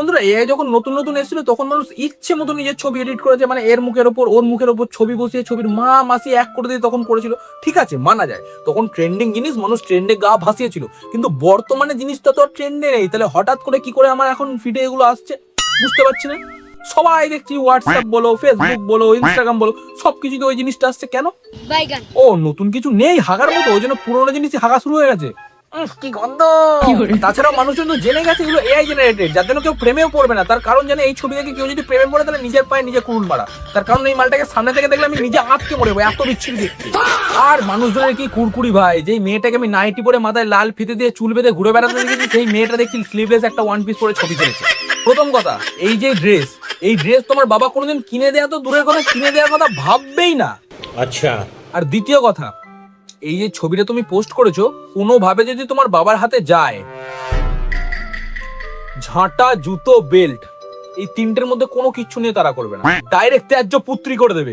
বন্ধুরা এআই যখন নতুন নতুন এসেছিল তখন মানুষ ইচ্ছে মতো নিজের ছবি এডিট করেছে, মানে এর মুখের ওপর ওর মুখের ওপর ছবি বসিয়ে ছবির মা মাসি এক করে দিয়ে তখন করেছিল। ঠিক আছে, মানা যায়, তখন ট্রেন্ডিং জিনিস, মানুষ ট্রেন্ডে গা ভাসিয়েছিল। কিন্তু বর্তমানে জিনিসটা তো আর ট্রেন্ডে নেই, তাহলে হঠাৎ করে কি করে আমার এখন ফিডে এগুলো আসছে বুঝতে পারছি না। সবাই দেখছি হোয়াটসঅ্যাপ বলো, ফেসবুক বলো, ইনস্টাগ্রাম বলো, সবকিছুতে ওই জিনিসটা আসছে কেন? ও নতুন কিছু নেই হাগার মতো, ওই জন্য পুরোনো জিনিসই হাগা শুরু হয়ে গেছে। কি গন্ধ! তাছাড়াও মানুষজন তো জেনে গেছে এগুলো এআই জেনারেটেড, যার জন্য কেউ প্রেমেও পড়বে না। তার কারণ জানে এই ছবি দেখে কেউ যদি প্রেমে পড়ে তাহলে নিজের পায়ে নিজে কুড়ুল মারা। তার কারণ এই মালটাকে সামনে থেকে দেখলে আমি নিজে আঁতকে মরে যাবো, এত বিচ্ছিরি দেখতে। আর মানুষজনের কি কুড়কুড়ি ভাই, যেই মেয়েটাকে আমি নাইটি পরে মাথায় লাল ফিতে দিয়ে চুল বেঁধে ঘুরে বেড়াতে দেখেছি, সেই মেয়েটা দেখছি স্লিভলেস একটা ওয়ান পিস পরে ছবি ছেড়েছে। প্রথম কথা, এই যে ড্রেস, এই ড্রেস তোমার বাবা কোনোদিন কিনে দেয়া তো দূরের কথা, কিনে দেওয়ার কথা ভাববেই না। আচ্ছা। আর দ্বিতীয় কথা, এই যে ছবিটা তুমি পোস্ট করেছো, কোনোভাবে যদি তোমার বাবার হাতে যায়, ঝাঁটা, জুতো, বেল্ট, এই তিনটের মধ্যে কোনো কিচ্ছু নিয়ে তারা করবে না, ডাইরেক্ট ত্যায্য পুত্রী করে দেবে।